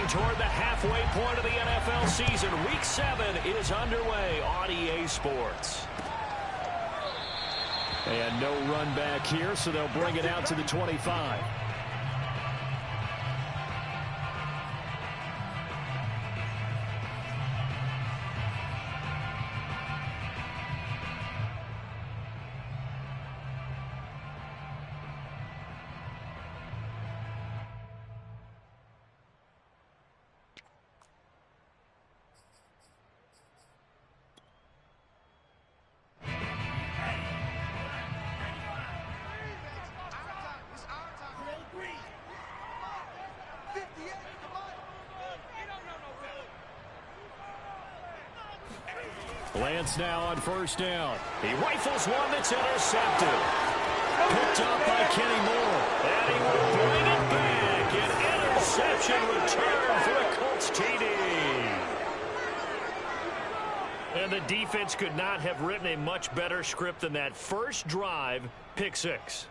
Moving toward the halfway point of the NFL season. Week 7 is underway on EA Sports. And no run back here, so they'll bring it out to the 25. Lance now on first down. He rifles one that's intercepted. Picked up by Kenny Moore. And he will bring it back. An interception return for a Colts TD. And the defense could not have written a much better script than that. First drive, pick 6.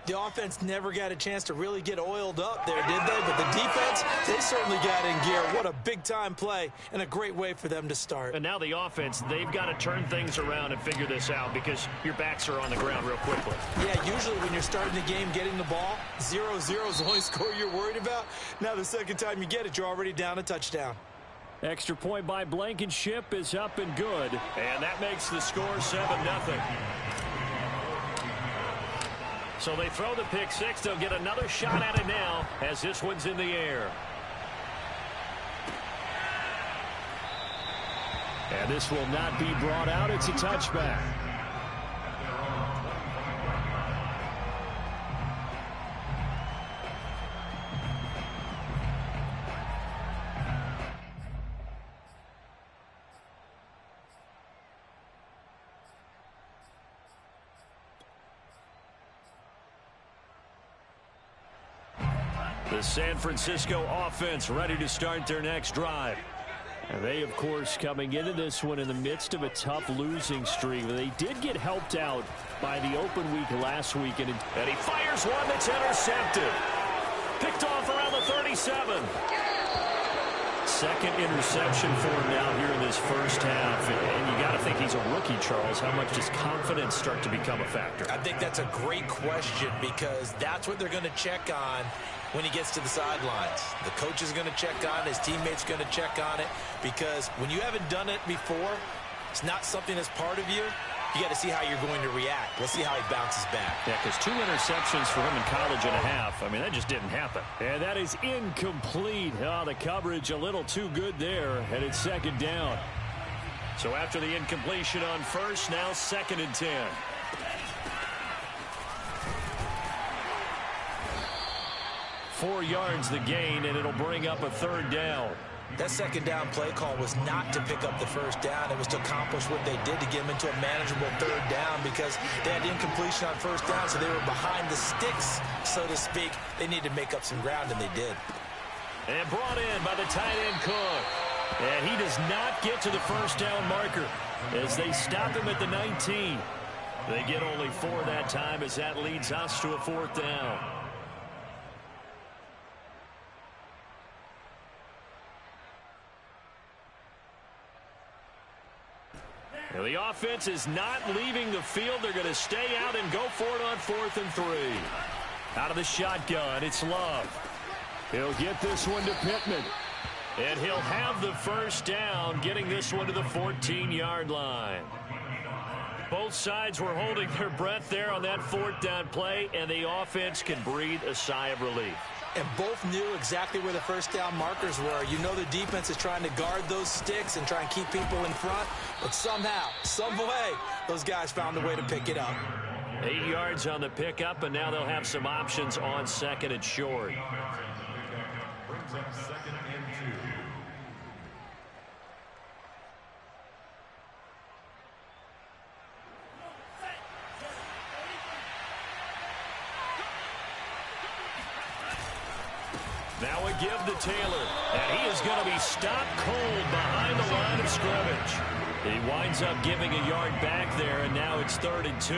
The offense never got a chance to really get oiled up there, did they? But the defense, they certainly got in gear. What a big-time play and a great way for them to start. And now the offense, they've got to turn things around and figure this out because your backs are on the ground real quickly. Yeah, usually when you're starting the game getting the ball, 0-0 is the only score you're worried about. Now the second time you get it, you're already down a touchdown. Extra point by Blankenship is up and good. And that makes the score 7-0. So they throw the pick 6. They'll get another shot at it now as this one's in the air. And this will not be brought out. It's a touchback. The San Francisco offense ready to start their next drive. And they, of course, coming into this one in the midst of a tough losing streak. They did get helped out by the open week last week. And he fires one that's intercepted. Picked off around the 37. Second interception for him now here in this first half. And you got to think he's a rookie, Charles. How much does confidence start to become a factor? I think that's a great question because that's what they're going to check on when he gets to the sidelines. The coach is going to check on it. His teammates going to check on it because when you haven't done it before, it's not something that's part of you. You got to see how you're going to react. Let's see how he bounces back. Yeah, because 2 interceptions for him in college and a half. I mean, that just didn't happen. And that is incomplete. Oh, the coverage a little too good there, and it's second down. So after the incompletion on first, now 2nd and 10. Four yards the gain, and it'll bring up a 3rd down. That second down play call was not to pick up the first down. It was to accomplish what they did to get them into a manageable 3rd down because they had incompletion on first down, so they were behind the sticks, so to speak. They needed to make up some ground, and they did. And brought in by the tight end Cook. And he does not get to the first down marker as they stop him at the 19. They get only 4 that time as that leads us to a 4th down. Now the offense is not leaving the field. They're going to stay out and go for it on 4th and 3. Out of the shotgun, it's Love. He'll get this one to Pittman. And he'll have the first down, getting this one to the 14-yard line. Both sides were holding their breath there on that 4th down play, and the offense can breathe a sigh of relief. And both knew exactly where the first down markers were. You know the defense is trying to guard those sticks and try and keep people in front. But somehow, some way, those guys found a way to pick it up. 8 yards on the pickup, and now they'll have some options on 2nd and short. Brings up 2nd and 2. Now give to Taylor. And he is going to be stopped cold behind the line of scrimmage. He winds up giving a yard back there, and now it's 3rd and 2.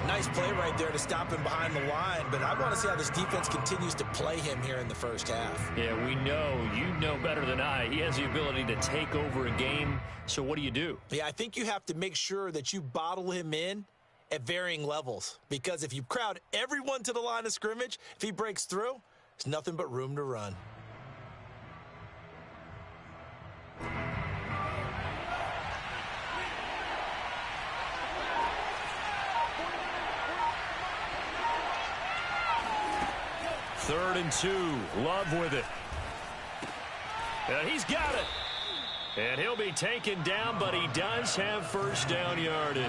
Nice play right there to stop him behind the line, but I want to see how this defense continues to play him here in the first half. Yeah, we know. You know better than I. He has the ability to take over a game, so what do? Yeah, I think you have to make sure that you bottle him in at varying levels, because if you crowd everyone to the line of scrimmage, if he breaks through, there's nothing but room to run. Third and 2. Love with it. And he's got it. And he'll be taken down, but he does have first down yardage.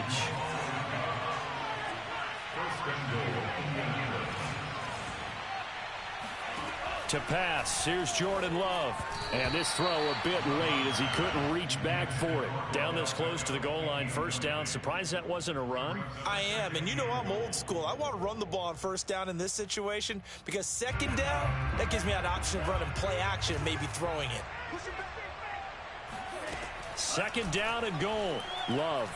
To pass, here's Jordan Love. And this throw a bit late as he couldn't reach back for it. Down this close to the goal line, first down. Surprised that wasn't a run? I am, and you know I'm old school. I want to run the ball on first down in this situation because second down, that gives me an option of running play action and maybe throwing it. Second down and goal. Love.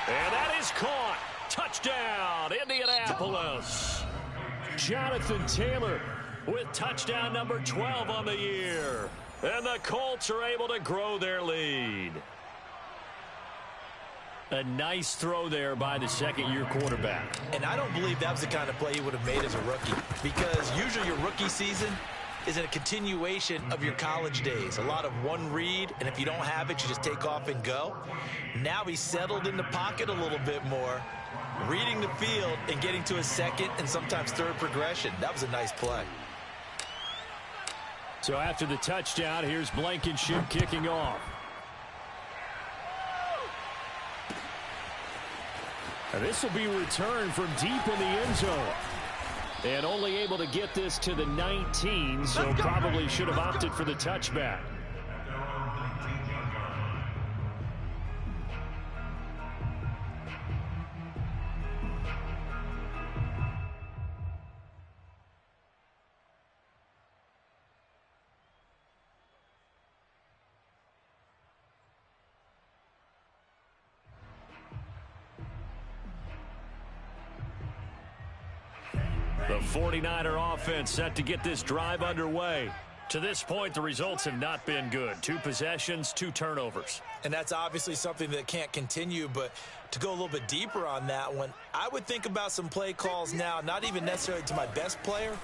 And that is caught. Touchdown, Indianapolis. Jonathan Taylor with touchdown number 12 on the year. And the Colts are able to grow their lead. A nice throw there by the second-year quarterback. And I don't believe that was the kind of play he would have made as a rookie, because usually your rookie season is a continuation of your college days. A lot of one read, and if you don't have it, you just take off and go. Now he's settled in the pocket a little bit more, reading the field and getting to a second and sometimes third progression. That was a nice play. So after the touchdown, here's Blankenship kicking off. And this will be returned from deep in the end zone. And only able to get this to the 19, so probably should have opted for the touchback. The 49er offense set to get this drive underway. To this point, the results have not been good. 2 possessions, 2 turnovers. And that's obviously something that can't continue, but to go a little bit deeper on that one, I would think about some play calls now, not even necessarily to my best player,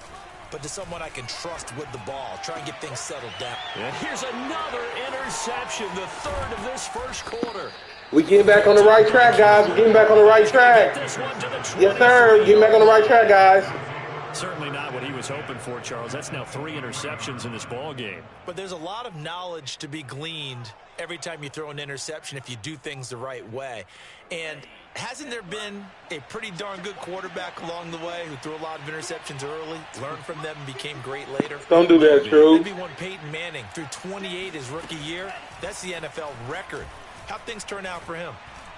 but to someone I can trust with the ball. Try and get things settled down. And here's another interception, the 3rd of this first quarter. We getting back on the right track, guys. We're getting back on the right track. Yes, sir. Getting back on the right track, guys. Certainly not what he was hoping for, Charles. That's now 3 interceptions in this ball game. But there's a lot of knowledge to be gleaned every time you throw an interception if you do things the right way. And hasn't there been a pretty darn good quarterback along the way who threw a lot of interceptions early, learned from them, and became great later? Don't do that, Drew. Maybe one Peyton Manning threw 28 his rookie year. That's the NFL record. How'd things turn out for him?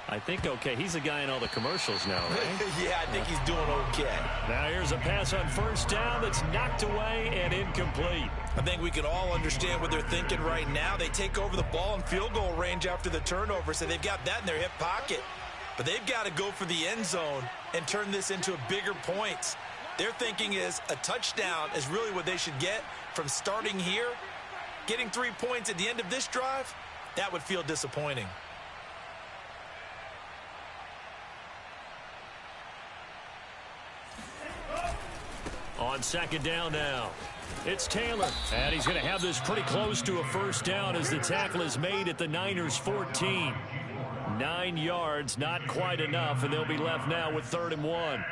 I think okay. He's a guy in all the commercials now, right? Yeah, I think he's doing okay. Now here's a pass on first down that's knocked away and incomplete. I think we can all understand what they're thinking right now. They take over the ball in field goal range after the turnover, so they've got that in their hip pocket. But they've got to go for the end zone and turn this into a bigger points. Their thinking is a touchdown is really what they should get from starting here. Getting 3 points at the end of this drive, that would feel disappointing. On second down now, it's Taylor. And he's going to have this pretty close to a first down as the tackle is made at the Niners' 14. 9 yards, not quite enough, and they'll be left now with 3rd and 1.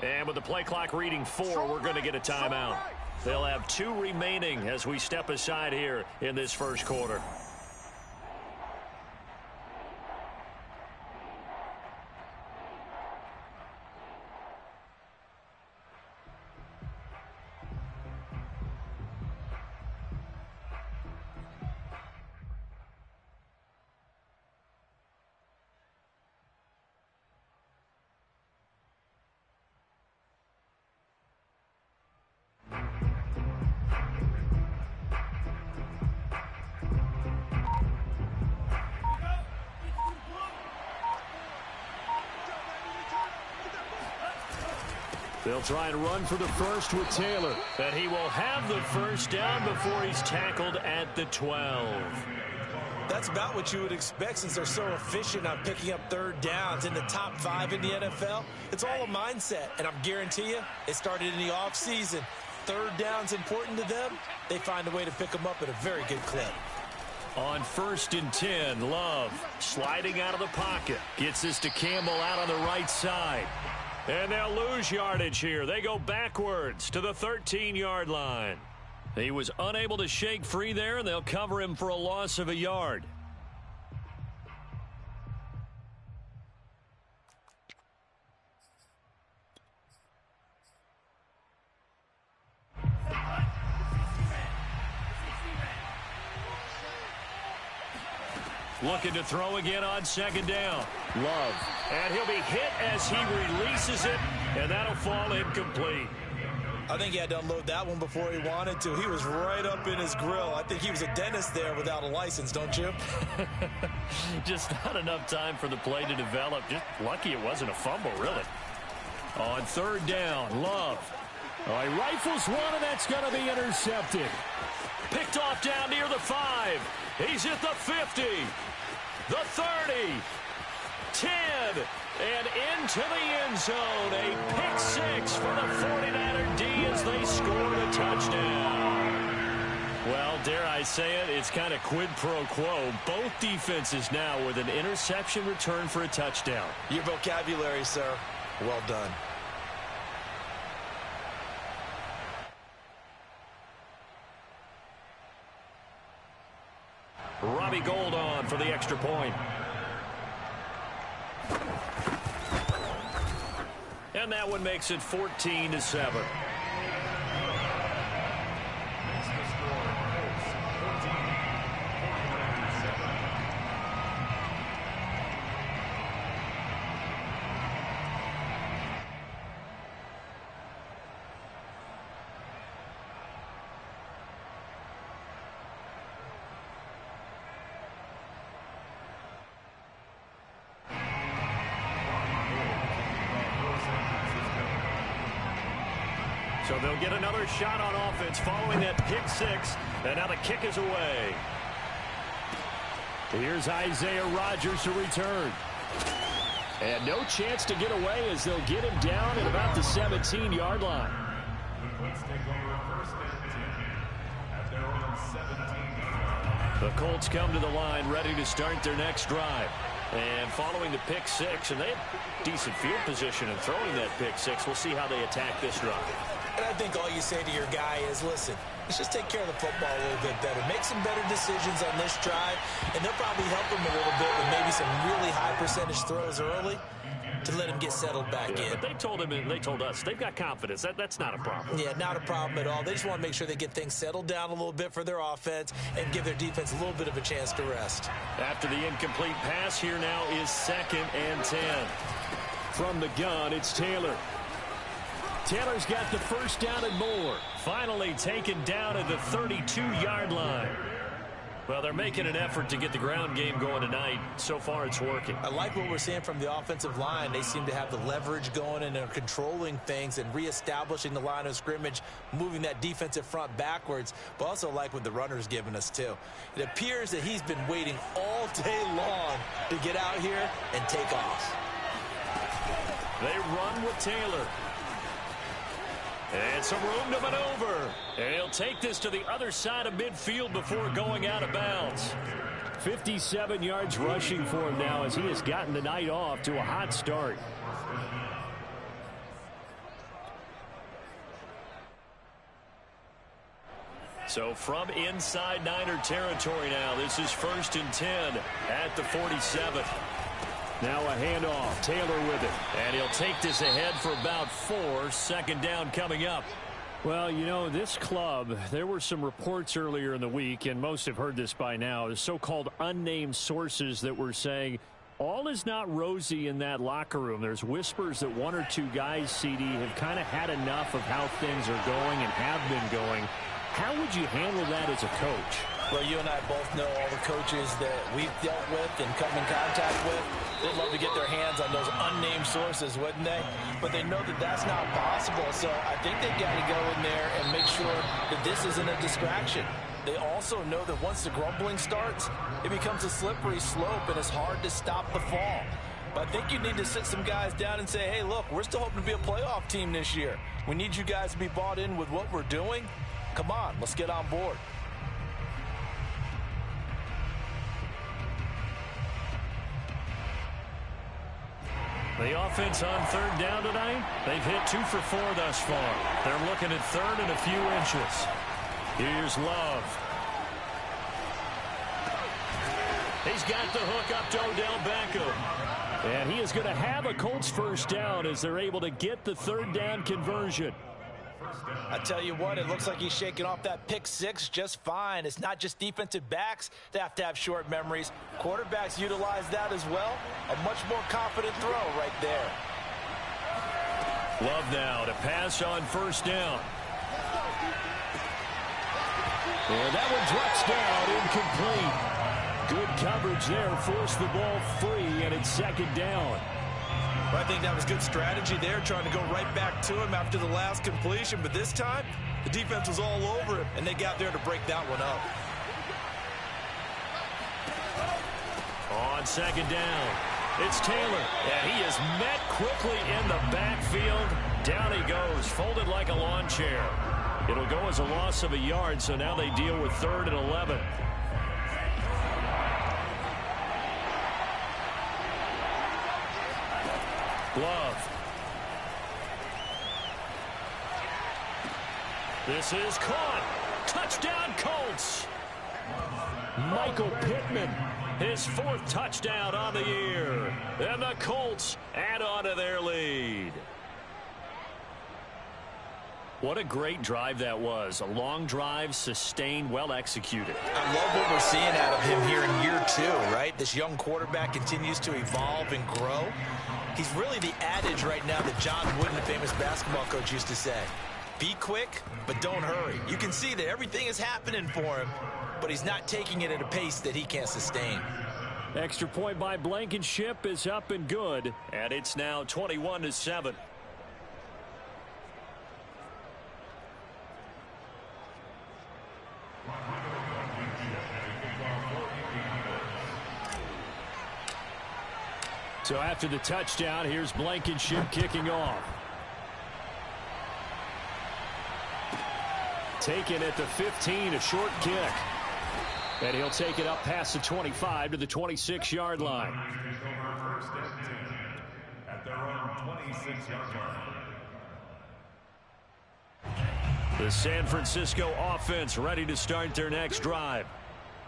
And with the play clock reading 4, we're going to get a timeout. They'll have 2 remaining as we step aside here in this first quarter. They'll try and run for the first with Taylor. And he will have the first down before he's tackled at the 12. That's about what you would expect since they're so efficient on picking up third downs in the top 5 in the NFL. It's all a mindset, and I'm guarantee you it started in the offseason. Third down's important to them. They find a way to pick them up at a very good clip. On 1st and 10, Love sliding out of the pocket. Gets this to Campbell out on the right side. And they'll lose yardage here. They go backwards to the 13-yard line. He was unable to shake free there, and they'll cover him for a loss of a yard. Looking to throw again on 2nd down. Love. And he'll be hit as he releases it, and that'll fall incomplete. I think he had to unload that one before he wanted to. He was right up in his grill. I think he was a dentist there without a license, don't you? Just not enough time for the play to develop. Just lucky it wasn't a fumble, really. On 3rd down, Love. Oh, he rifles one, and that's going to be intercepted. Picked off down near the 5. He's at the 50. The 30. 10. And into the end zone. A pick 6 for the 49er D as they scored a touchdown. Well, dare I say it, it's kind of quid pro quo. Both defenses now with an interception return for a touchdown. Your vocabulary, sir. Well done. Robbie Gould on for the extra point. And that one makes it 14-7. So they'll get another shot on offense following that pick 6. And now the kick is away. Here's Isaiah Rodgers to return. And no chance to get away as they'll get him down at about the 17-yard line. The Colts come to the line ready to start their next drive. And following the pick 6, and they have decent field position in throwing that pick 6. We'll see how they attack this drive. And I think all you say to your guy is, listen, let's just take care of the football a little bit better. Make some better decisions on this drive, and they'll probably help him a little bit with maybe some really high percentage throws early to let him get settled back in. But they told him, and they told us, they've got confidence. That's not a problem. Yeah, not a problem at all. They just want to make sure they get things settled down a little bit for their offense and give their defense a little bit of a chance to rest. After the incomplete pass, here now is 2nd and 10. From the gun, it's Taylor. Taylor's got the first down and more. Finally taken down at the 32-yard line. Well, they're making an effort to get the ground game going tonight. So far, it's working. I like what we're seeing from the offensive line. They seem to have the leverage going, and they're controlling things and reestablishing the line of scrimmage, moving that defensive front backwards, but also like what the runner's giving us, too. It appears that he's been waiting all day long to get out here and take off. They run with Taylor. And some room to maneuver. And he'll take this to the other side of midfield before going out of bounds. 57 yards rushing for him now as he has gotten the night off to a hot start. So from inside Niner territory now, this is 1st and 10 at the 47th. Now a handoff. Taylor with it. And he'll take this ahead for about 4. 2nd down coming up. Well, you know, this club, there were some reports earlier in the week, and most have heard this by now, the so-called unnamed sources that were saying all is not rosy in that locker room. There's whispers that 1 or 2 guys, CD, have kind of had enough of how things are going and have been going. How would you handle that as a coach? Well, you and I both know all the coaches that we've dealt with and come in contact with. They'd love to get their hands on those unnamed sources, wouldn't they? But they know that that's not possible. So I think they've got to go in there and make sure that this isn't a distraction. They also know that once the grumbling starts, it becomes a slippery slope and it's hard to stop the fall. But I think you need to sit some guys down and say, hey, look, we're still hoping to be a playoff team this year. We need you guys to be bought in with what we're doing. Come on, let's get on board. The offense on 3rd down tonight, they've hit 2 for 4 thus far. They're looking at 3rd and a few inches. Here's Love. He's got the hook up to Odell Beckham. And he is going to have a Colts 1st down as they're able to get the 3rd down conversion. I tell you what, it looks like he's shaking off that pick 6 just fine. It's not just defensive backs that have short memories. Quarterbacks utilize that as well. A much more confident throw right there. Love now to pass on 1st down. And that one drops down, incomplete. Good coverage there, forced the ball free, and it's 2nd down. Well, I think that was good strategy there, trying to go right back to him after the last completion. But this time, the defense was all over him, and they got there to break that one up. On 2nd down, it's Taylor, and he is met quickly in the backfield. Down he goes, folded like a lawn chair. It'll go as a loss of a yard, so now they deal with 3rd and 11. Love. This is caught. Touchdown, Colts. Michael Pittman, his 4th touchdown on the year. And the Colts add on to their lead. What a great drive that was. A long drive, sustained, well executed. I love what we're seeing out of him here in year 2, right? This young quarterback continues to evolve and grow. He's really the adage right now that John Wooden, the famous basketball coach, used to say. Be quick, but don't hurry. You can see that everything is happening for him, but he's not taking it at a pace that he can't sustain. Extra point by Blankenship is up and good, and it's now 21-7. So after the touchdown, here's Blankenship kicking off. Taken at the 15, a short kick. And he'll take it up past the 25 to the 26-yard line. At their own 26-yard line. The San Francisco offense ready to start their next drive.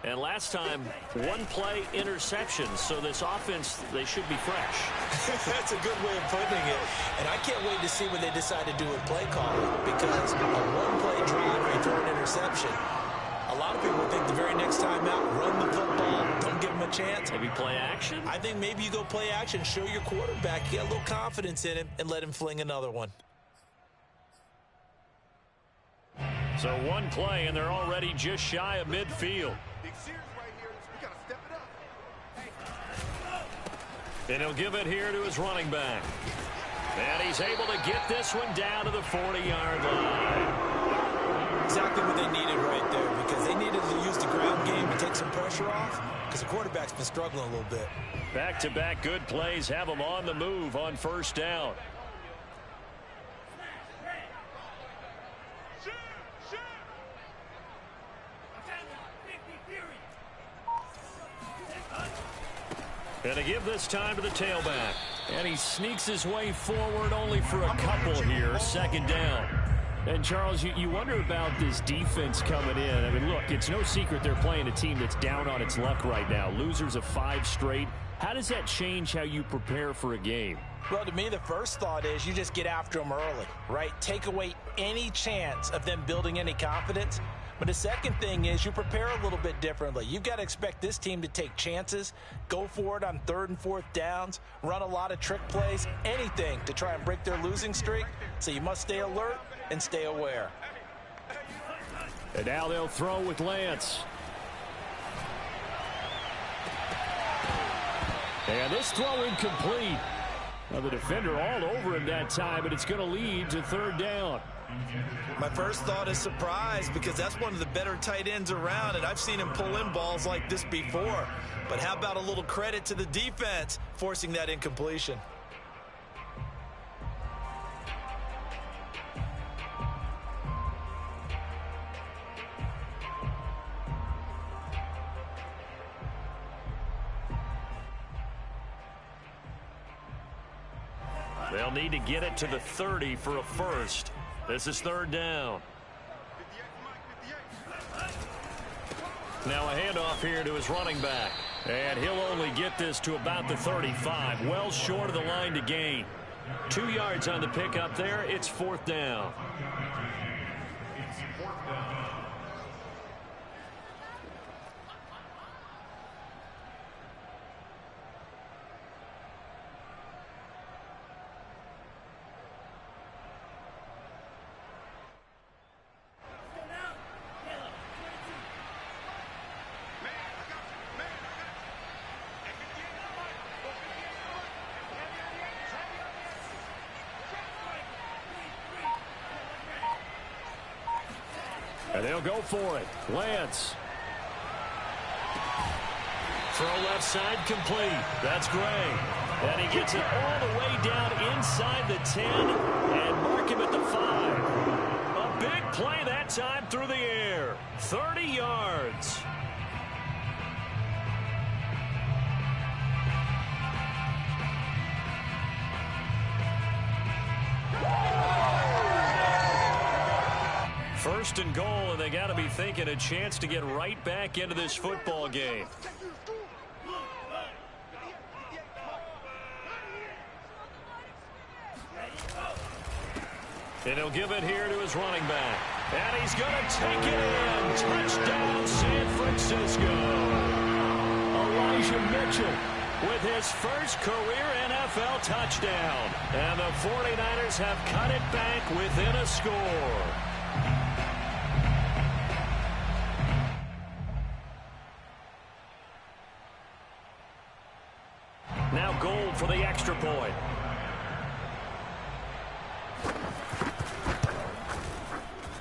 And last time, 1-play interception. So this offense, they should be fresh. That's a good way of putting it. And I can't wait to see what they decide to do with play calling. Because a 1-play drive where you throw an interception, a lot of people think the very next time out, run the football, don't give them a chance. Maybe play action? I think maybe you go play action, show your quarterback, get a little confidence in him, and let him fling another one. So 1 play, and they're already just shy of midfield. And he'll give it here to his running back. And he's able to get this one down to the 40-yard line. Exactly what they needed right there, because they needed to use the ground game to take some pressure off, because the quarterback's been struggling a little bit. Back-to-back good plays have him on the move on 1st down. And to give this time to the tailback. And he sneaks his way forward only for a couple here. 2nd down. And, Charles, you wonder about this defense coming in. I mean, look, it's no secret they're playing a team that's down on its luck right now. Losers of 5 straight. How does that change how you prepare for a game? Well, to me, the first thought is you just get after them early, right? Take away any chance of them building any confidence. But the second thing is you prepare a little bit differently. You've got to expect this team to take chances, go for it on 3rd and 4th downs, run a lot of trick plays, anything to try and break their losing streak. So you must stay alert and stay aware. And now they'll throw with Lance. And this throw incomplete. Well, the defender all over him that time, but it's going to lead to 3rd down. My first thought is surprise, because that's one of the better tight ends around, and I've seen him pull in balls like this before. But how about a little credit to the defense forcing that incompletion? They'll need to get it to the 30 for a first. This is 3rd down. Now a handoff here to his running back. And he'll only get this to about the 35. Well short of the line to gain. 2 yards on the pickup there. It's 4th down. And they'll go for it. Lance. Throw left side complete. That's Gray. And he gets it all the way down inside the 10 and mark him at the 5. A big play that time through the air. 30 yards. First and goal, and they got to be thinking a chance to get right back into this football game. And he'll give it here to his running back. And he's going to take it in. Touchdown, San Francisco. Elijah Mitchell with his first career NFL touchdown. And the 49ers have cut it back within a score. Now Gold for the extra point.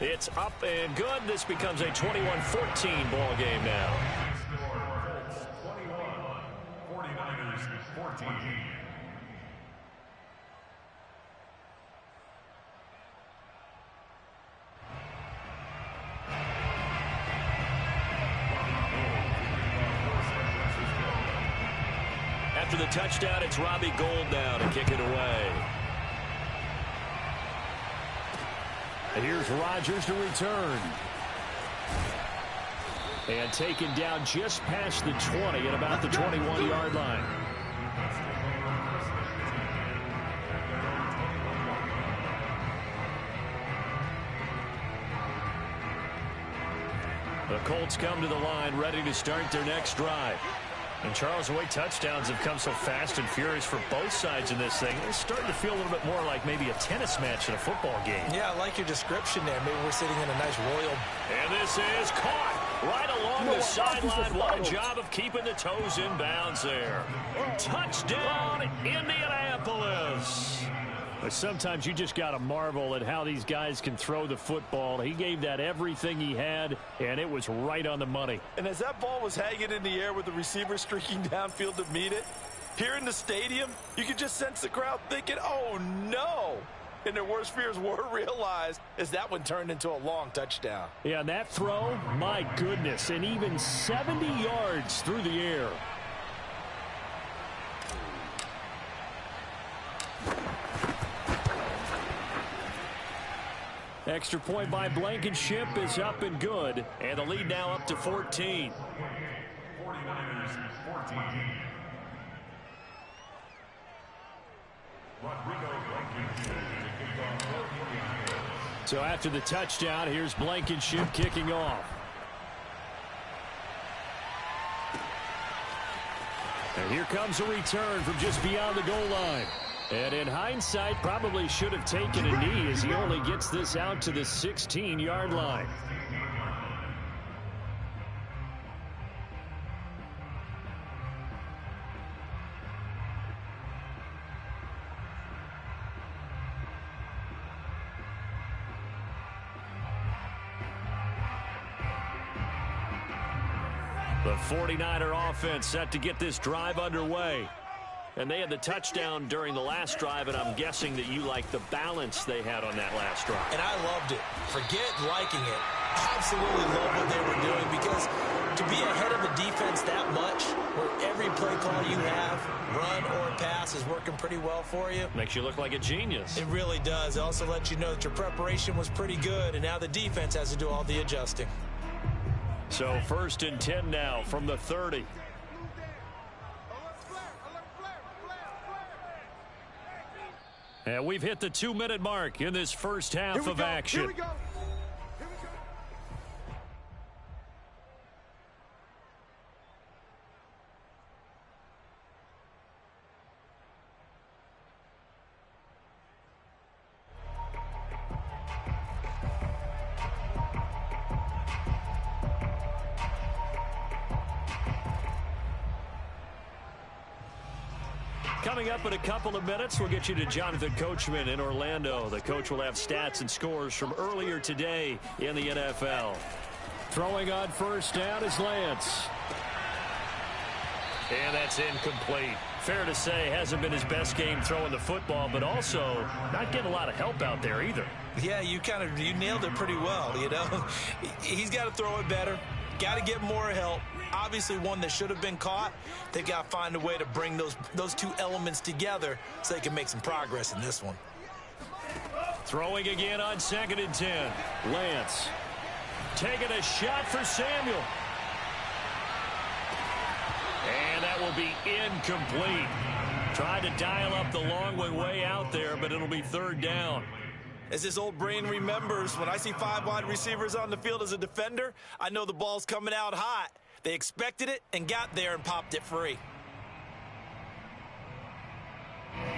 It's up and good. This becomes a 21-14 ball game now. 21, 49ers 14. After the touchdown, it's Robbie Gould now to kick it away. And here's Rodgers to return. And taken down just past the 20 at about the 21-yard line. The Colts come to the line ready to start their next drive. And, Charles, the way touchdowns have come so fast and furious for both sides in this thing, it's starting to feel a little bit more like maybe a tennis match in a football game. Yeah, I like your description there. Maybe we're sitting in a nice royal. And this is caught right along the sideline. What a job of keeping the toes in bounds there. Touchdown, Indianapolis. But sometimes you just got to marvel at how these guys can throw the football. He gave that everything he had, and it was right on the money. And as that ball was hanging in the air with the receiver streaking downfield to meet it, here in the stadium, you could just sense the crowd thinking, oh, no. And their worst fears were realized as that one turned into a long touchdown. Yeah, and that throw, my goodness, and even 70 yards through the air. Extra point by Blankenship is up and good. And the lead now up to 14. 49ers 14. So after the touchdown, here's Blankenship kicking off. And here comes a return from just beyond the goal line. And in hindsight, probably should have taken a knee as he only gets this out to the 16-yard line. The 49er offense set to get this drive underway. And they had the touchdown during the last drive, and I'm guessing that you like the balance they had on that last drive. And I loved it. Forget liking it. Absolutely love what they were doing, because to be ahead of a defense that much, where every play call you have, run or pass, is working pretty well for you. Makes you look like a genius. It really does. It also lets you know that your preparation was pretty good, and now the defense has to do all the adjusting. So 1st and 10 now from the 30. And we've hit the 2-minute mark in this first half of action. Here we go. Coming up in a couple of minutes, we'll get you to Jonathan Coachman in Orlando. The coach will have stats and scores from earlier today in the NFL. Throwing on first down is Lance. And that's incomplete. Fair to say, hasn't been his best game throwing the football, but also not getting a lot of help out there either. Yeah, you nailed it pretty well, you know. He's got to throw it better. Got to get more help. Obviously one that should have been caught. They've got to find a way to bring those two elements together so they can make some progress in this one. Throwing again on 2nd and 10. Lance taking a shot for Samuel. And that will be incomplete. Tried to dial up the long one way out there, but it'll be 3rd down. As his old brain remembers, when I see 5 wide receivers on the field as a defender, I know the ball's coming out hot. They expected it and got there and popped it free.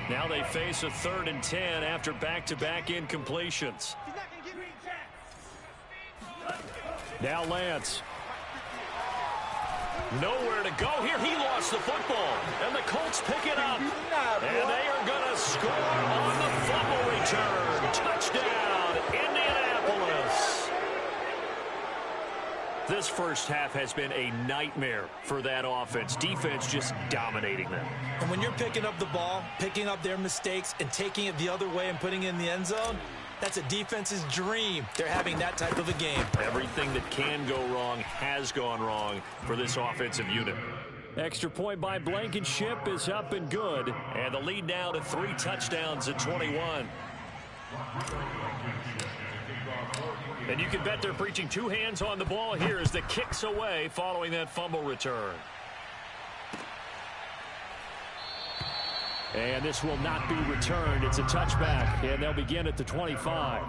Now they face a 3rd and 10 after back-to-back incompletions. Now Lance. Nowhere to go here. He lost the football. And the Colts pick it up. And they are going to score on the fumble return. Touchdown, Indianapolis. This first half has been a nightmare for that offense. Defense just dominating them. And when you're picking up the ball, picking up their mistakes, and taking it the other way and putting it in the end zone, that's a defense's dream. They're having that type of a game. Everything that can go wrong has gone wrong for this offensive unit. Extra point by Blankenship is up and good. And the lead now to 3 touchdowns at 21. And you can bet they're preaching 2 hands on the ball here as the kick's away following that fumble return. And this will not be returned. It's a touchback, and they'll begin at the 25.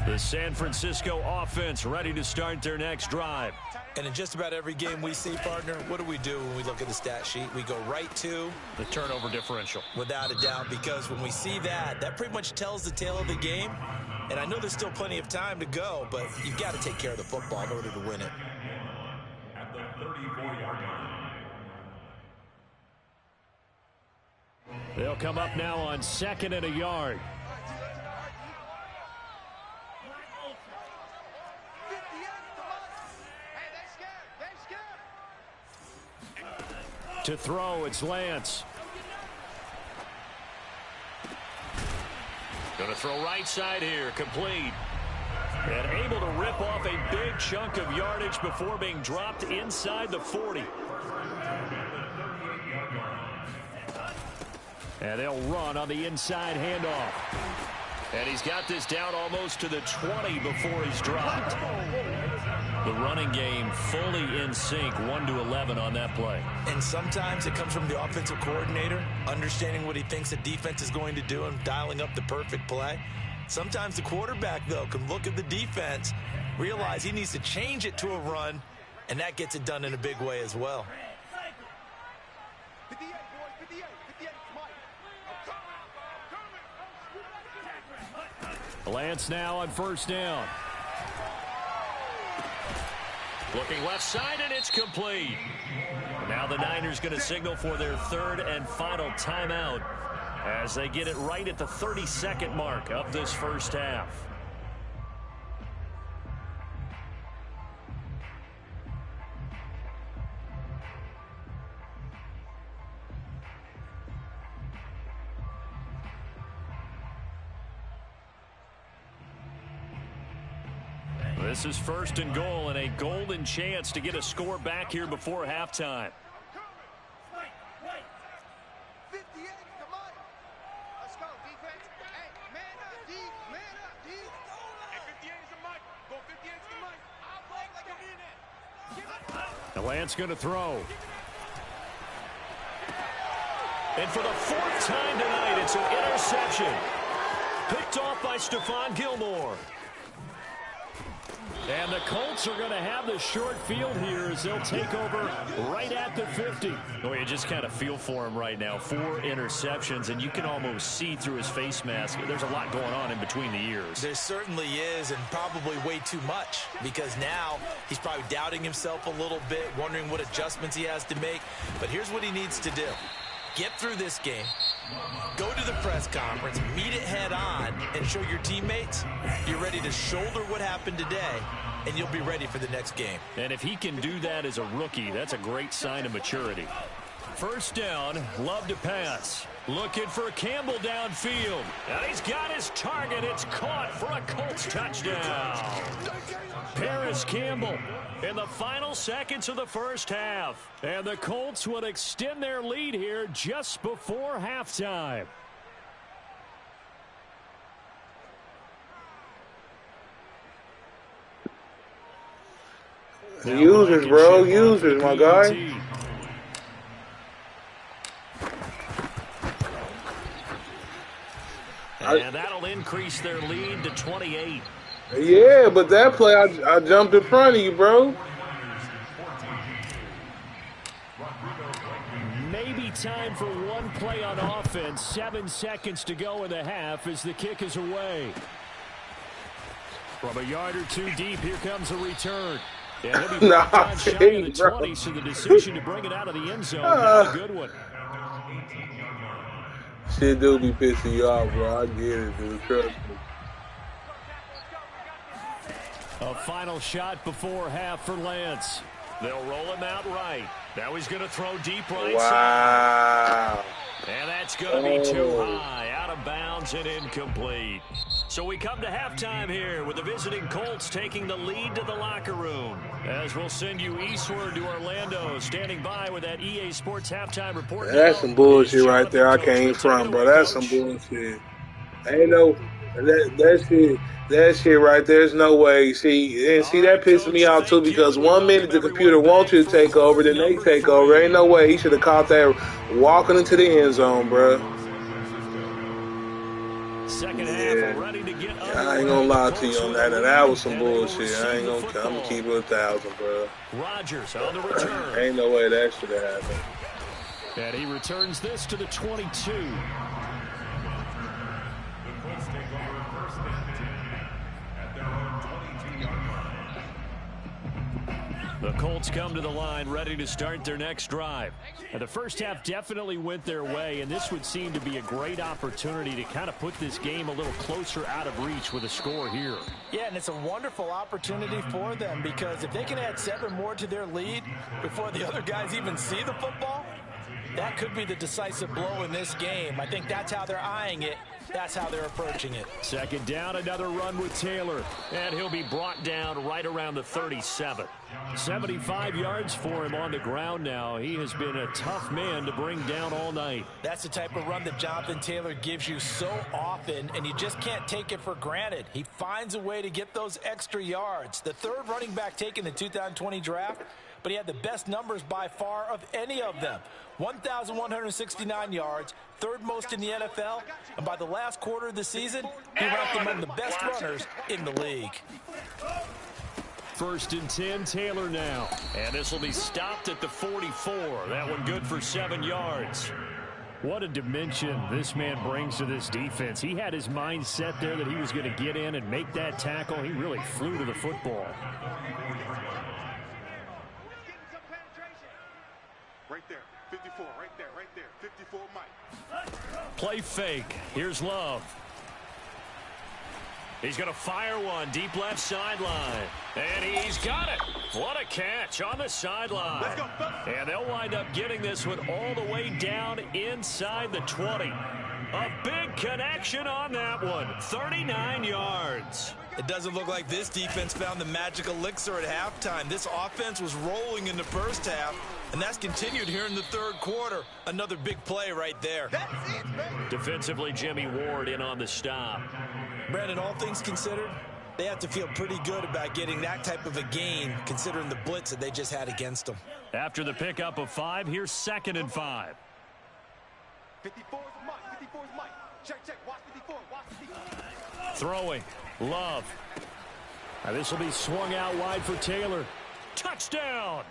The San Francisco offense ready to start their next drive. And in just about every game we see, partner, what do we do when we look at the stat sheet? We go right to the turnover differential. Without a doubt, because when we see that, that pretty much tells the tale of the game. And I know there's still plenty of time to go, but you've got to take care of the football in order to win it. At the 34-yard line. They'll come up now on 2nd and a yard. To throw, it's Lance. Going to throw right side here, complete. And able to rip off a big chunk of yardage before being dropped inside the 40. And they'll run on the inside handoff. And he's got this down almost to the 20 before he's dropped. The running game fully in sync, 1-11 on that play. And sometimes it comes from the offensive coordinator, understanding what he thinks the defense is going to do and dialing up the perfect play. Sometimes the quarterback, though, can look at the defense, realize he needs to change it to a run, and that gets it done in a big way as well. Lance now on first down. Looking left side, and it's complete. Now the Niners going to signal for their third and final timeout as they get it right at the 30-second mark of this first half. This is first and goal and a golden chance to get a score back here before halftime. Lance going to throw. And for the fourth time tonight, it's an interception. Picked off by Stephon Gilmore. And the Colts are going to have the short field here as they'll take over right at the 50. Oh, you just kind of feel for him right now. 4 interceptions, and you can almost see through his face mask. There's a lot going on in between the ears. There certainly is, and probably way too much, because now he's probably doubting himself a little bit, wondering what adjustments he has to make. But here's what he needs to do. Get through this game, go to the press conference, meet it head on, and show your teammates you're ready to shoulder what happened today, and you'll be ready for the next game. And if he can do that as a rookie, that's a great sign of maturity. First down, Love to pass. Looking for Campbell downfield. And he's got his target. It's caught for a Colts touchdown. Paris Campbell in the final seconds of the first half. And the Colts would extend their lead here just before halftime. Users, bro. Users, my guy. And that'll increase their lead to 28. Yeah, but that play, I jumped in front of you, bro. Maybe time for one play on offense. 7 seconds to go in the half as the kick is away. From a yard or two deep, here comes a return. Yeah, he'll be shot at the 20, so the decision to bring it out of the end zone, not a good one. Shit do be pissing you off, bro. I get it, dude. Trust me. A final shot before half for Lance. They'll roll him out right. Now he's going to throw deep right side. Wow. And that's going to be too high, out of bounds and incomplete. So we come to halftime here with the visiting Colts taking the lead to the locker room. As we'll send you eastward to Orlando, standing by with that EA Sports halftime report. That's some bullshit right there. I came from, bro. That's some bullshit. Ain't no that shit right there. There's no way. See, and that pisses me off too, because 1 minute the computer wants you to take over, then they take over. Ain't no way he should have caught that walking into the end zone, bro. Second half, ready to get I ain't gonna lie to you on that. That was some bullshit. I'm gonna keep it 1,000, bro. Rodgers on the return. Ain't no way that should have happened. And he returns this to the 22. The Colts come to the line ready to start their next drive. And the first half definitely went their way, and this would seem to be a great opportunity to kind of put this game a little closer out of reach with a score here. Yeah, and it's a wonderful opportunity for them, because if they can add 7 more to their lead before the other guys even see the football, That could be the decisive blow in this game. I think that's how they're eyeing it. That's how they're approaching it. Second down, another run with Taylor. And he'll be brought down right around the 37. 75 yards for him on the ground now. He has been a tough man to bring down all night. That's the type of run that Jonathan Taylor gives you so often, and you just can't take it for granted. He finds a way to get those extra yards. The third running back taken in the 2020 draft, but he had the best numbers by far of any of them. 1,169 yards, third most in the NFL, and by the last quarter of the season, he ranked among the best runners in the league. First and 10, Taylor now. And this will be stopped at the 44. That one good for 7 yards. What a dimension this man brings to this defense. He had his mind set there that he was going to get in and make that tackle. He really flew to the football. Right there, 54, right there, 54, Mike. Play fake. Here's Love. He's going to fire one deep left sideline. And he's got it. What a catch on the sideline. Let's go. And they'll wind up getting this one all the way down inside the 20. A big connection on that one. 39 yards. It doesn't look like this defense found the magic elixir at halftime. This offense was rolling in the first half, and that's continued here in the third quarter. Another big play right there. Defensively, Jimmy Ward in on the stop. Brandon, all things considered, they have to feel pretty good about getting that type of a gain, considering the blitz that they just had against them. After the pickup of 5, here's 2nd and 5. 54 is Mike, 54 is Mike. Check, watch 54, watch 54. Throwing, Love. Now this will be swung out wide for Taylor. Touchdown!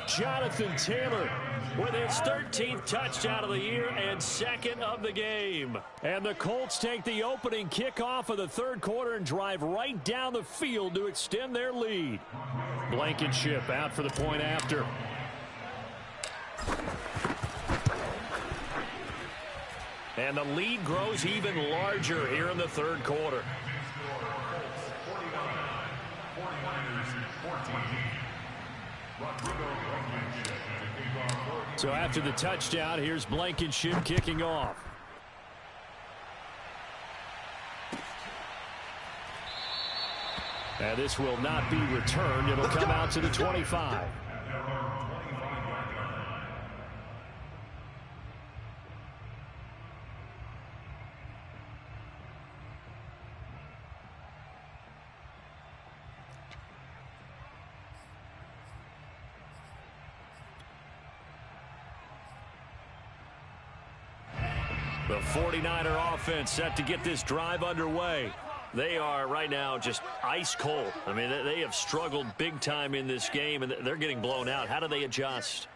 Jonathan Taylor with his 13th touchdown of the year and 2nd of the game. And the Colts take the opening kickoff of the third quarter and drive right down the field to extend their lead. Blankenship out for the point after. And the lead grows even larger here in the third quarter. So after the touchdown, here's Blankenship kicking off. And this will not be returned. It'll come out to the 25. The 49er offense set to get this drive underway. They are right now just ice cold. I mean, they have struggled big time in this game, and they're getting blown out. How do they adjust?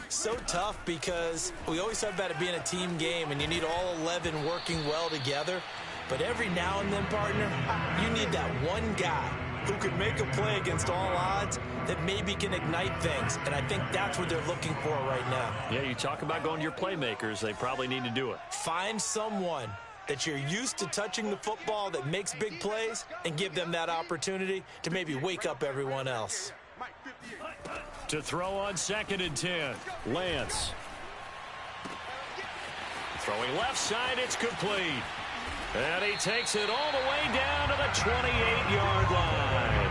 So tough because we always talk about it being a team game, and you need all 11 working well together. But every now and then, partner, you need that one guy who can make a play against all odds that maybe can ignite things. And I think that's what they're looking for right now. Yeah, you talk about going to your playmakers. They probably need to do it. Find someone that you're used to touching the football that makes big plays and give them that opportunity to maybe wake up everyone else. To throw on 2nd and 10, Lance. Throwing left side, it's complete. And he takes it all the way down to the 28-yard line.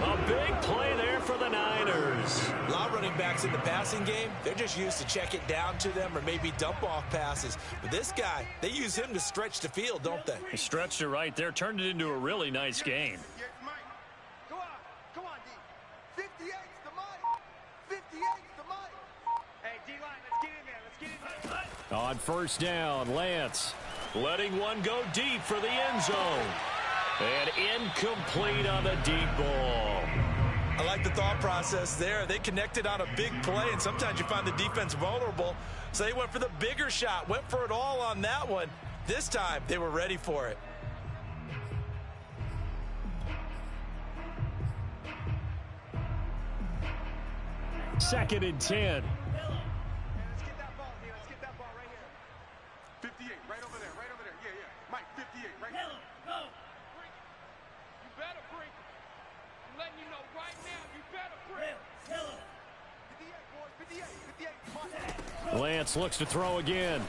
A big play there for the Niners. A lot of running backs in the passing game, they're just used to check it down to them or maybe dump off passes. But this guy, they use him to stretch the field, don't they? He stretched it right there, turned it into a really nice game. Come on, D. 58's the Mike. 58's the Mike. Hey, D-line, let's get in there. Let's get in there. On first down, Lance letting one go deep for the end zone. And incomplete on the deep ball. I like the thought process there. They connected on a big play, and sometimes you find the defense vulnerable. So they went for the bigger shot, went for it all on that one. This time, they were ready for it. Second and 10. Let's get that ball here. Let's get that ball right here. 58, right over there, right over there. Yeah. Mike, 58, right here. You better break it. I'm letting you know right now, you better break it. Lance looks to throw again.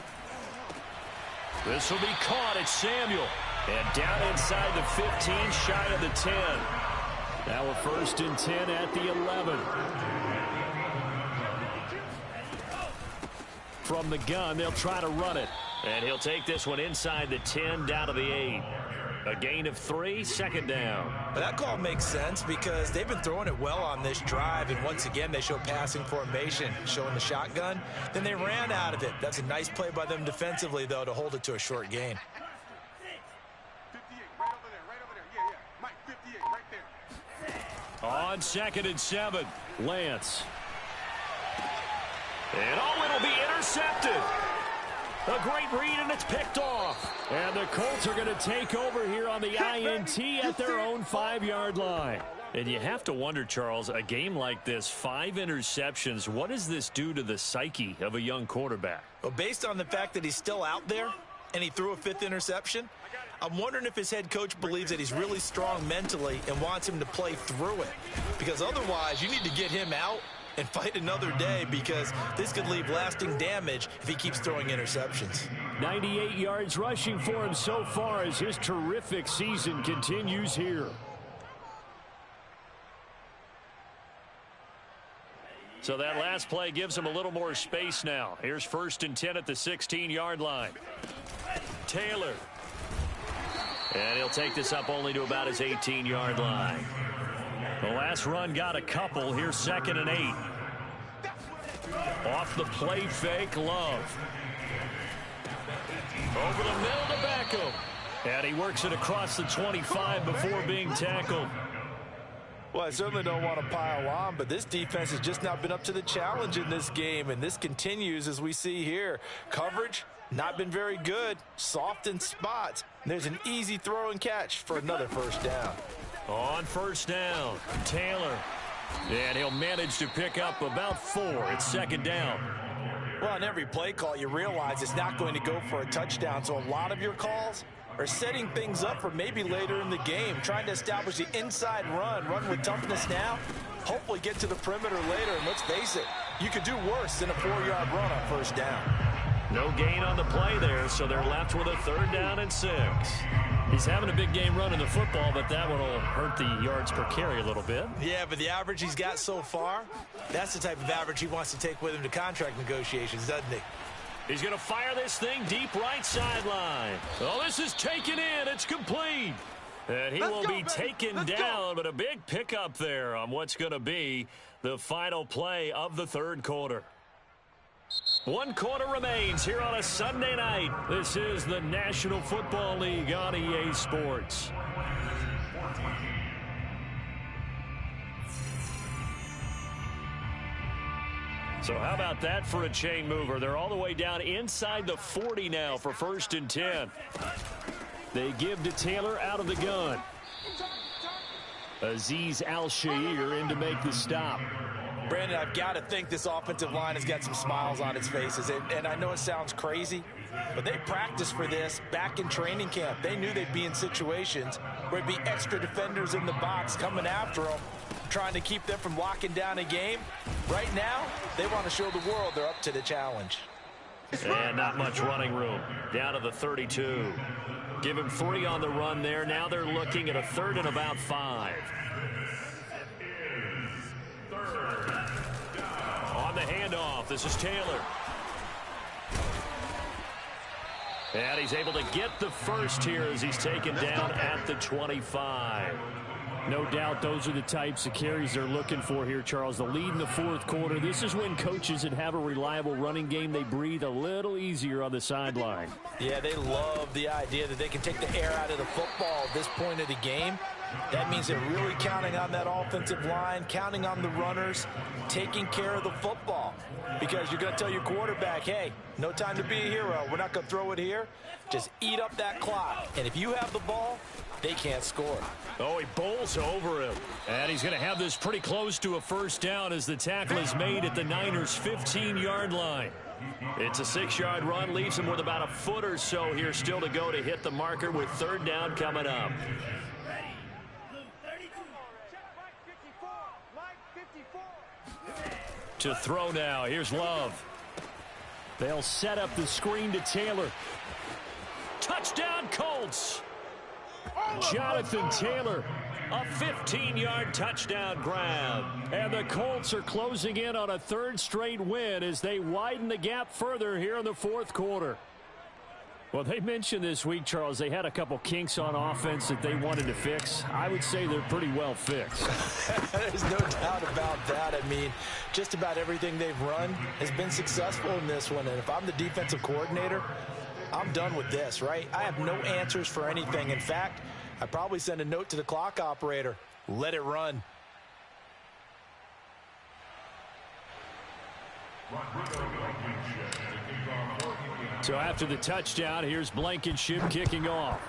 This will be caught. It's Samuel. And down inside the 15, shy of the 10. Now we're 1st and 10 at the 11. From the gun, they'll try to run it. And he'll take this one inside the 10, down to the 8. A gain of 3, 2nd down. But that call makes sense because they've been throwing it well on this drive, and once again they show passing formation, showing the shotgun. Then they ran out of it. That's a nice play by them defensively, though, to hold it to a short gain. 58, right over there. Yeah. Mike, 58, right there. On 2nd and 7, Lance. And it'll be intercepted. A great read, and it's picked off. And the Colts are going to take over here on the INT at their own 5-yard line. And you have to wonder, Charles, a game like this, 5 interceptions, what does this do to the psyche of a young quarterback? Well, based on the fact that he's still out there and he threw a 5th interception, I'm wondering if his head coach believes that he's really strong mentally and wants him to play through it. Because otherwise, you need to get him out and fight another day, because this could leave lasting damage if he keeps throwing interceptions. 98 yards rushing for him so far as his terrific season continues here. So that last play gives him a little more space now. Here's 1st and 10 at the 16-yard line. Taylor. And he'll take this up only to about his 18-yard line. The last run got a couple. Here's 2nd and 8. Off the play fake, Love. Over the middle to Beckham. And he works it across the 25 before being tackled. Well, I certainly don't want to pile on, but this defense has just not been up to the challenge in this game, and this continues as we see here. Coverage, not been very good. Soft in spots. And there's an easy throw and catch for another 1st down. On 1st down, Taylor. And he'll manage to pick up about 4. It's 2nd down. Well, on every play call, you realize it's not going to go for a touchdown. So a lot of your calls are setting things up for maybe later in the game, trying to establish the inside run with toughness now, hopefully get to the perimeter later. And let's face it, you could do worse than a 4-yard run on 1st down. No gain on the play there, so they're left with a 3rd down and 6. He's having a big game running the football, but that one will hurt the yards per carry a little bit. Yeah, but the average he's got so far, that's the type of average he wants to take with him to contract negotiations, doesn't he? He's going to fire this thing deep right sideline. Oh, this is taken in. It's complete. And he will be taken down, but a big pickup there on what's going to be the final play of the 3rd quarter. 1 quarter remains here on a Sunday night. This is the National Football League on EA Sports. So how about that for a chain mover? They're all the way down inside the 40 now for 1st and 10. They give to Taylor out of the gun. Azeez Al-Shaair in to make the stop. Brandon, I've got to think this offensive line has got some smiles on its faces. And I know it sounds crazy, but they practiced for this back in training camp. They knew they'd be in situations where it'd be extra defenders in the box coming after them, trying to keep them from locking down a game. Right now, they want to show the world they're up to the challenge. And not much running room. Down to the 32. Give him 3 on the run there. Now they're looking at a 3rd and about 5. On the handoff, this is Taylor. And he's able to get the first here as he's taken down at the 25. No doubt those are the types of carries they're looking for here, Charles. The lead in the 4th quarter. This is when coaches that have a reliable running game, they breathe a little easier on the sideline. Yeah, they love the idea that they can take the air out of the football at this point of the game. That means they're really counting on that offensive line, counting on the runners, taking care of the football. Because you're going to tell your quarterback, hey, no time to be a hero. We're not going to throw it here. Just eat up that clock. And if you have the ball, they can't score. Oh, he bowls over him. And he's going to have this pretty close to a 1st down as the tackle is made at the Niners' 15-yard line. It's a 6-yard run, leaves him with about a foot or so here still to go to hit the marker with 3rd down coming up. To throw now. Here's Love. They'll set up the screen to Taylor. Touchdown, Colts. Jonathan Taylor, a 15-yard touchdown grab. And the Colts are closing in on a third straight win as they widen the gap further here in the fourth quarter. Well, they mentioned this week, Charles, they had a couple kinks on offense that they wanted to fix. I would say they're pretty well fixed. There's no doubt about that. I mean, just about everything they've run has been successful in this one. And if I'm the defensive coordinator, I'm done with this, right? I have no answers for anything. In fact, I'd probably send a note to the clock operator. Let it run. So after the touchdown, here's Blankenship kicking off.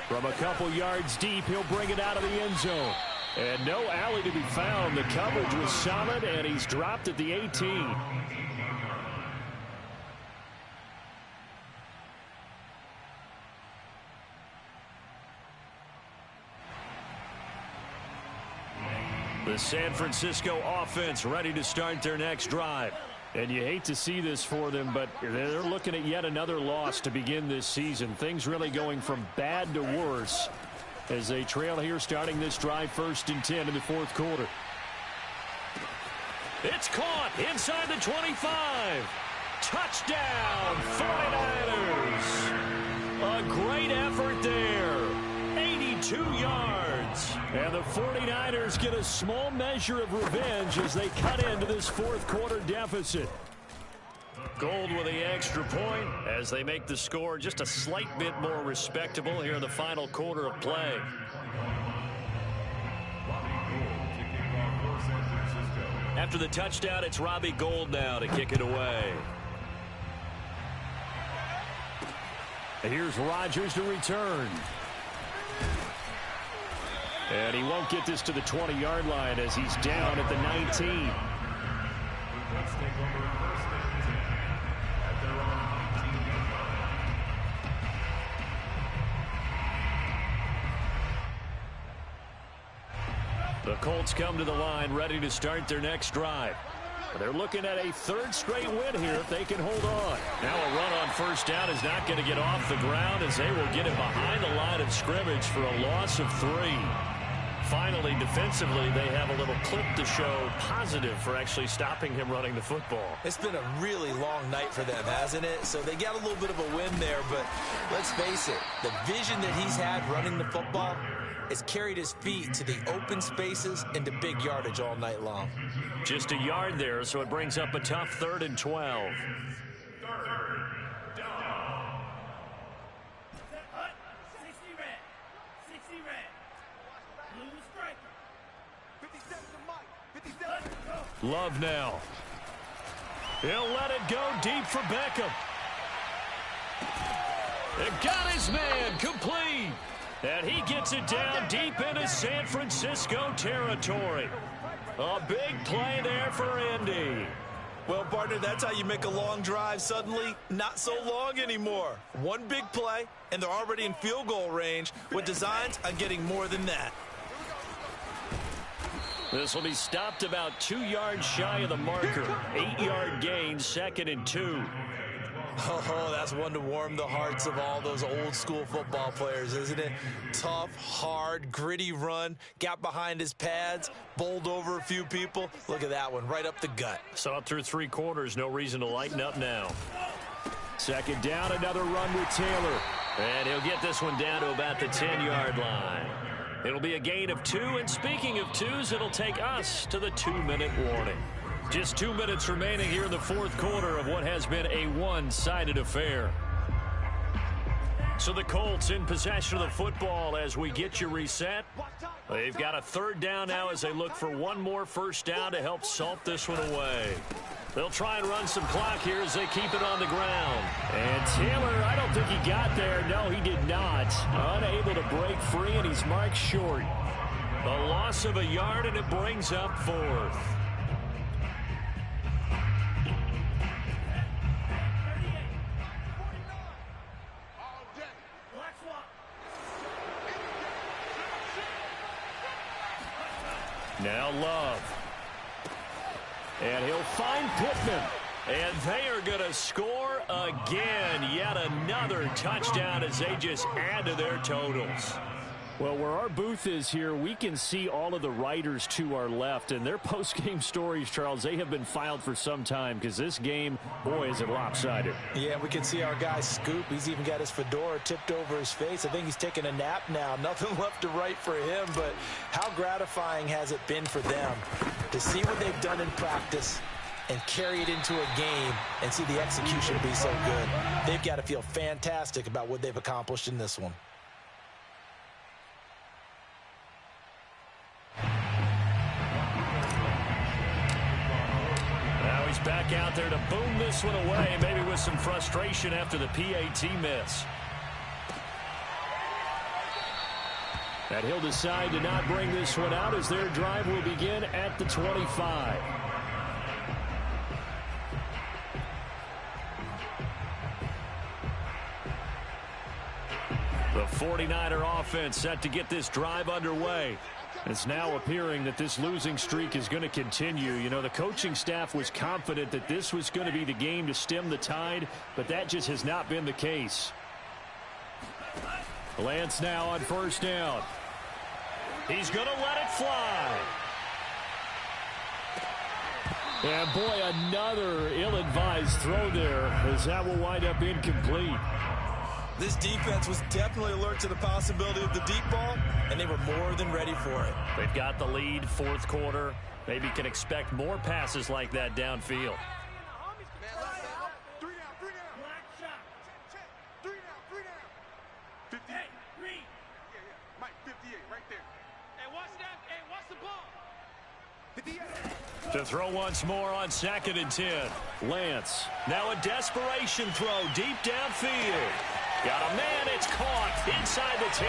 From a couple yards deep, he'll bring it out of the end zone. And no alley to be found. The coverage was solid, and he's dropped at the 18. The San Francisco offense ready to start their next drive. And you hate to see this for them, but they're looking at yet another loss to begin this season. Things really going from bad to worse as they trail here starting this drive 1st and 10 in the fourth quarter. It's caught inside the 25. Touchdown, 49ers. A great effort there. 82 yards. And the 49ers get a small measure of revenge as they cut into this fourth quarter deficit. Gold with the extra point as they make the score just a slight bit more respectable here in the final quarter of play. After the touchdown, it's Robbie Gould now to kick it away. And here's Rodgers to return. And he won't get this to the 20-yard line as he's down at the 19. The Colts come to the line ready to start their next drive. They're looking at a third straight win here if they can hold on. Now a run on first down is not going to get off the ground as they will get it behind the line of scrimmage for a loss of 3. Finally, defensively, they have a little clip to show positive for actually stopping him running the football. It's been a really long night for them, hasn't it? So they got a little bit of a win there, but let's face it, the vision that he's had running the football has carried his feet to the open spaces and to big yardage all night long. Just a yard there, so it brings up a tough 3rd and 12. Love now. He'll let it go deep for Beckham. It got his man complete. And he gets it down deep into San Francisco territory. A big play there for Indy. Well, partner, that's how you make a long drive suddenly not so long anymore. One big play, and they're already in field goal range with designs on getting more than that. This will be stopped about 2 yards shy of the marker. 8-yard gain, 2nd and 2. Oh, that's one to warm the hearts of all those old school football players, isn't it? Tough, hard, gritty run, got behind his pads, bowled over a few people. Look at that one, right up the gut. Saw it through 3 quarters, no reason to lighten up now. 2nd down, another run with Taylor. And he'll get this one down to about the 10-yard line. It'll be a gain of 2, and speaking of 2s, it'll take us to the 2-minute warning. Just 2 minutes remaining here in the fourth quarter of what has been a one-sided affair. So the Colts in possession of the football as we get you reset. They've got a 3rd down now as they look for one more first down to help salt this one away. They'll try and run some clock here as they keep it on the ground. And Taylor, I don't think he got there. No, he did not. Unable to break free, and he's marked short. A loss of a yard, and it brings up 4th. Now Love. And he'll find Pittman. And they are going to score again. Yet another touchdown as they just add to their totals. Well, where our booth is here, we can see all of the writers to our left. And their post-game stories, Charles, they have been filed for some time because this game, boy, is it lopsided. Yeah, we can see our guy Scoop. He's even got his fedora tipped over his face. I think he's taking a nap now. Nothing left to write for him, but how gratifying has it been for them to see what they've done in practice and carry it into a game and see the execution be so good. They've got to feel fantastic about what they've accomplished in this one. Now he's back out there to boom this one away, maybe with some frustration after the PAT miss. And he'll decide to not bring this one out as their drive will begin at the 25. The 49er offense set to get this drive underway. It's now appearing that this losing streak is going to continue. You know, the coaching staff was confident that this was going to be the game to stem the tide, but that just has not been the case. Lance now on first down. He's going to let it fly. And boy, another ill-advised throw there as that will wind up incomplete. This defense was definitely alert to the possibility of the deep ball, and they were more than ready for it. They've got the lead, fourth quarter. Maybe can expect more passes like that downfield. To throw once more on 2nd and 10. Lance. Now a desperation throw deep downfield. Got a man, it's caught inside the 10.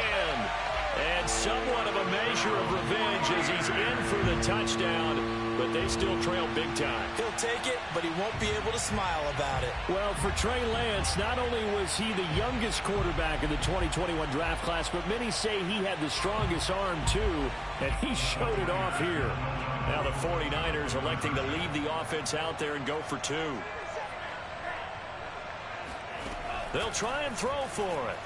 And somewhat of a measure of revenge as he's in for the touchdown, but they still trail big time. He'll take it, but he won't be able to smile about it. Well, for Trey Lance, not only was he the youngest quarterback in the 2021 draft class, but many say he had the strongest arm too, and he showed it off here. Now the 49ers electing to leave the offense out there and go for 2. They'll try and throw for it.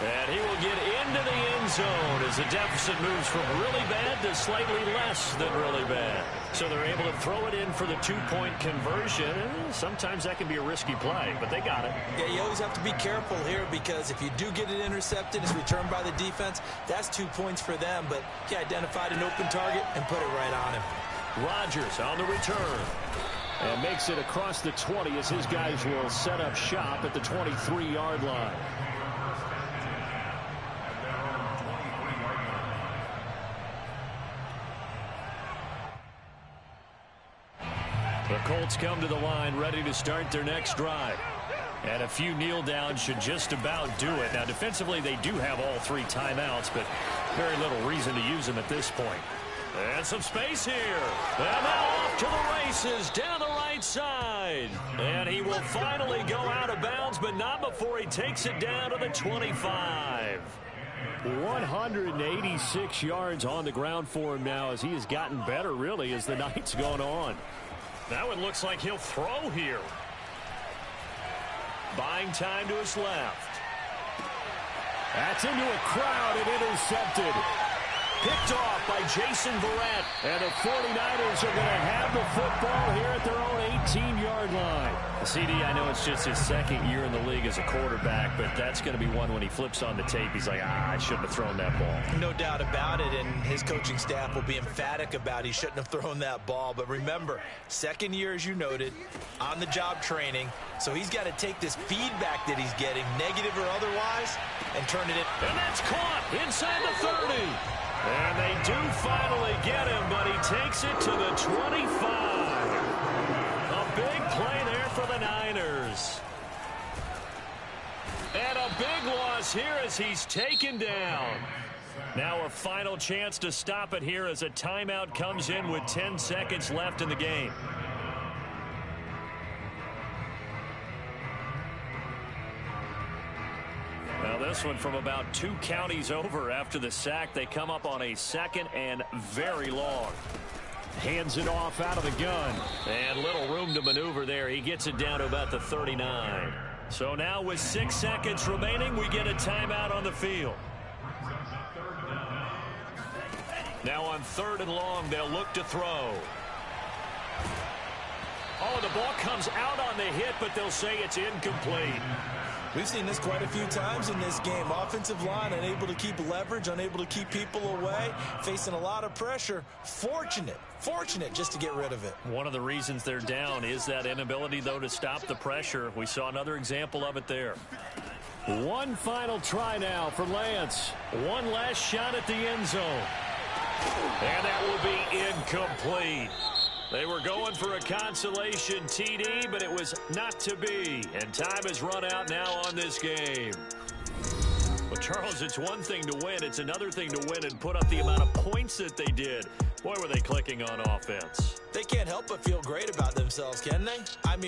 And he will get into the end zone as the deficit moves from really bad to slightly less than really bad. So they're able to throw it in for the 2-point conversion. And sometimes that can be a risky play, but they got it. Yeah, you always have to be careful here because if you do get it intercepted, it's returned by the defense, that's 2 points for them. But he identified an open target and put it right on him. Rodgers on the return. And makes it across the 20 as his guys will set up shop at the 23-yard line. The Colts come to the line ready to start their next drive. And a few kneel downs should just about do it. Now defensively they do have all 3 timeouts, but very little reason to use them at this point. And some space here. And now off to the races down the right side. And he will finally go out of bounds, but not before he takes it down to the 25. 186 yards on the ground for him now as he has gotten better, really, as the night's gone on. That one looks like he'll throw here. Buying time to his left. That's into a crowd and intercepted. Picked off by Jason Verrett. And the 49ers are going to have the football here at their own 18-yard line. CD, I know it's just his second year in the league as a quarterback, but that's going to be one when he flips on the tape. He's like, I shouldn't have thrown that ball. No doubt about it, and his coaching staff will be emphatic about he shouldn't have thrown that ball. But remember, second year, as you noted, on-the-job training, so he's got to take this feedback that he's getting, negative or otherwise, and turn it in. And that's caught inside the 30. And they do finally get him, but he takes it to the 25. A big play there for the Niners. And a big loss here as he's taken down. Now a final chance to stop it here as a timeout comes in with 10 seconds left in the game. Now this one from about 2 counties over after the sack. They come up on a 2nd and very long. Hands it off out of the gun. And little room to maneuver there. He gets it down to about the 39. So now with 6 seconds remaining, we get a timeout on the field. Now on 3rd and long, they'll look to throw. Oh, the ball comes out on the hit, but they'll say it's incomplete. We've seen this quite a few times in this game. Offensive line unable to keep leverage, unable to keep people away, facing a lot of pressure. Fortunate just to get rid of it. One of the reasons they're down is that inability, though, to stop the pressure. We saw another example of it there. One final try now for Lance. One last shot at the end zone. And that will be incomplete. They were going for a consolation TD, but it was not to be. And time has run out now on this game. Well, Charles, it's one thing to win. It's another thing to win and put up the amount of points that they did. Boy, were they clicking on offense. They can't help but feel great about themselves, can they? I mean,